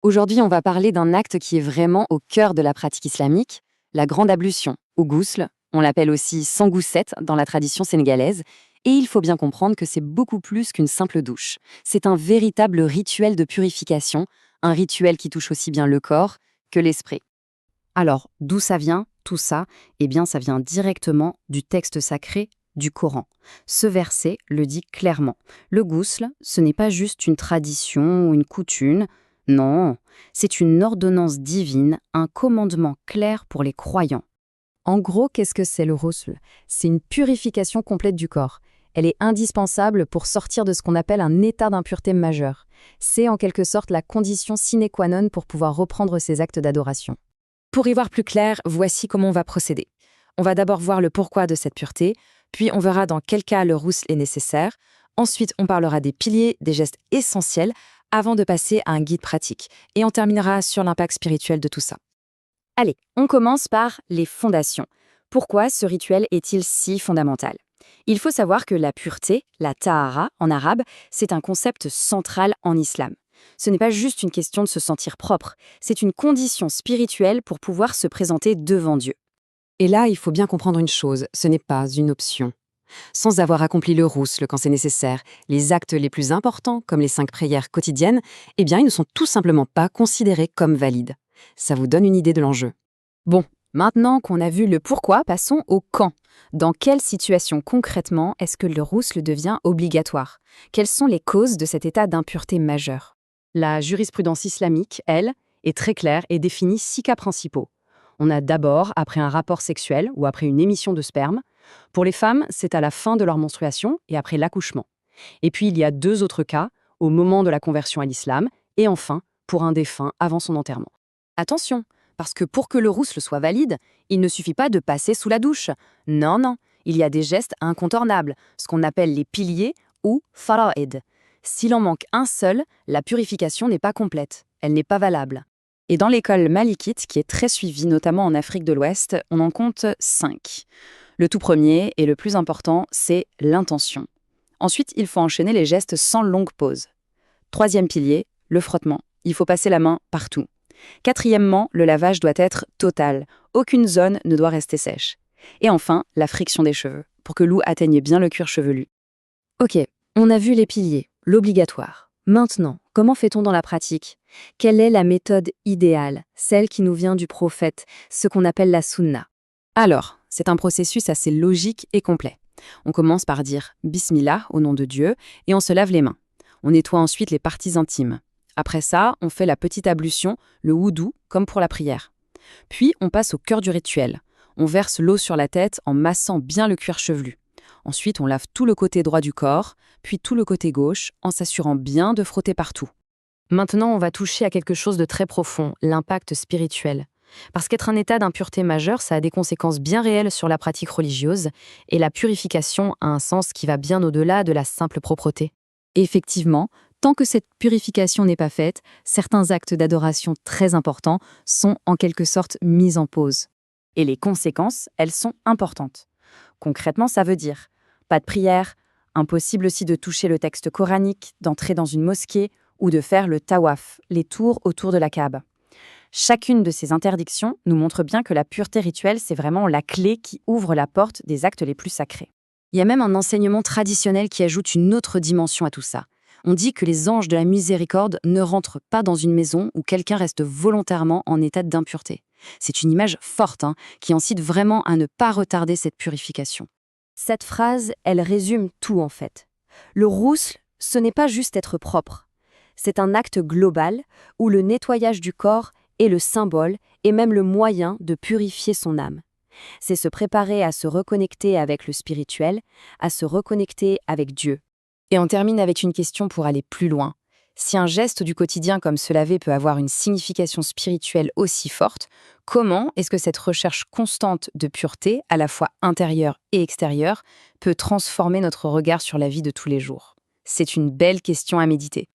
Aujourd'hui, on va parler d'un acte qui est vraiment au cœur de la pratique islamique, la grande ablution, ou ghusl. On l'appelle aussi sangousset dans la tradition sénégalaise. Et il faut bien comprendre que c'est beaucoup plus qu'une simple douche. C'est un véritable rituel de purification, un rituel qui touche aussi bien le corps que l'esprit. Alors, d'où ça vient, tout ça? Eh bien, ça vient directement du texte sacré du Coran. Ce verset le dit clairement. Le ghusl, ce n'est pas juste une tradition ou une coutume. Non, c'est une ordonnance divine, un commandement clair pour les croyants. En gros, qu'est-ce que c'est le ghusl? C'est une purification complète du corps. Elle est indispensable pour sortir de ce qu'on appelle un état d'impureté majeure. C'est en quelque sorte la condition sine qua non pour pouvoir reprendre ses actes d'adoration. Pour y voir plus clair, voici comment on va procéder. On va d'abord voir le pourquoi de cette pureté, puis on verra dans quel cas le ghusl est nécessaire. Ensuite, on parlera des piliers, des gestes essentiels, avant de passer à un guide pratique. Et on terminera sur l'impact spirituel de tout ça. Allez, on commence par les fondations. Pourquoi ce rituel est-il si fondamental? Il faut savoir que la pureté, la tahara en arabe, c'est un concept central en islam. Ce n'est pas juste une question de se sentir propre, c'est une condition spirituelle pour pouvoir se présenter devant Dieu. Et là, il faut bien comprendre une chose, ce n'est pas une option. Sans avoir accompli le ghusl quand c'est nécessaire, les actes les plus importants, comme les 5 prières quotidiennes, eh bien, ils ne sont tout simplement pas considérés comme valides. Ça vous donne une idée de l'enjeu. Bon, maintenant qu'on a vu le pourquoi, passons au quand. Dans quelle situation concrètement est-ce que le ghusl devient obligatoire? Quelles sont les causes de cet état d'impureté majeure? La jurisprudence islamique, elle, est très claire et définit 6 cas principaux. On a d'abord après un rapport sexuel ou après une émission de sperme. Pour les femmes, c'est à la fin de leur menstruation et après l'accouchement. Et puis il y a 2 autres cas, au moment de la conversion à l'islam, et enfin, pour un défunt avant son enterrement. Attention, parce que pour que le ghusl soit valide, il ne suffit pas de passer sous la douche. Non, non, il y a des gestes incontournables, ce qu'on appelle les piliers ou fara'id. S'il en manque un seul, la purification n'est pas complète, elle n'est pas valable. Et dans l'école malikite, qui est très suivie notamment en Afrique de l'Ouest, on en compte 5. Le tout premier et le plus important, c'est l'intention. Ensuite, il faut enchaîner les gestes sans longue pause. Troisième pilier, le frottement. Il faut passer la main partout. Quatrièmement, le lavage doit être total. Aucune zone ne doit rester sèche. Et enfin, la friction des cheveux, pour que l'eau atteigne bien le cuir chevelu. Ok, on a vu les piliers, l'obligatoire. Maintenant, comment fait-on dans la pratique? Quelle est la méthode idéale, celle qui nous vient du prophète, ce qu'on appelle la sunna? Alors, c'est un processus assez logique et complet. On commence par dire « Bismillah » au nom de Dieu et on se lave les mains. On nettoie ensuite les parties intimes. Après ça, on fait la petite ablution, le wudu, comme pour la prière. Puis, on passe au cœur du rituel. On verse l'eau sur la tête en massant bien le cuir chevelu. Ensuite, on lave tout le côté droit du corps, puis tout le côté gauche, en s'assurant bien de frotter partout. Maintenant, on va toucher à quelque chose de très profond, l'impact spirituel. Parce qu'être un état d'impureté majeure, ça a des conséquences bien réelles sur la pratique religieuse, et la purification a un sens qui va bien au-delà de la simple propreté. Et effectivement, tant que cette purification n'est pas faite, certains actes d'adoration très importants sont en quelque sorte mis en pause. Et les conséquences, elles sont importantes. Concrètement, ça veut dire pas de prière, impossible aussi de toucher le texte coranique, d'entrer dans une mosquée ou de faire le tawaf, les tours autour de la Kaaba. Chacune de ces interdictions nous montre bien que la pureté rituelle, c'est vraiment la clé qui ouvre la porte des actes les plus sacrés. Il y a même un enseignement traditionnel qui ajoute une autre dimension à tout ça. On dit que les anges de la miséricorde ne rentrent pas dans une maison où quelqu'un reste volontairement en état d'impureté. C'est une image forte, qui incite vraiment à ne pas retarder cette purification. Cette phrase, elle résume tout en fait. Le ghusl, ce n'est pas juste être propre. C'est un acte global où le nettoyage du corps est le symbole et même le moyen de purifier son âme. C'est se préparer à se reconnecter avec le spirituel, à se reconnecter avec Dieu. Et on termine avec une question pour aller plus loin. Si un geste du quotidien comme se laver peut avoir une signification spirituelle aussi forte, comment est-ce que cette recherche constante de pureté, à la fois intérieure et extérieure, peut transformer notre regard sur la vie de tous les jours? C'est une belle question à méditer.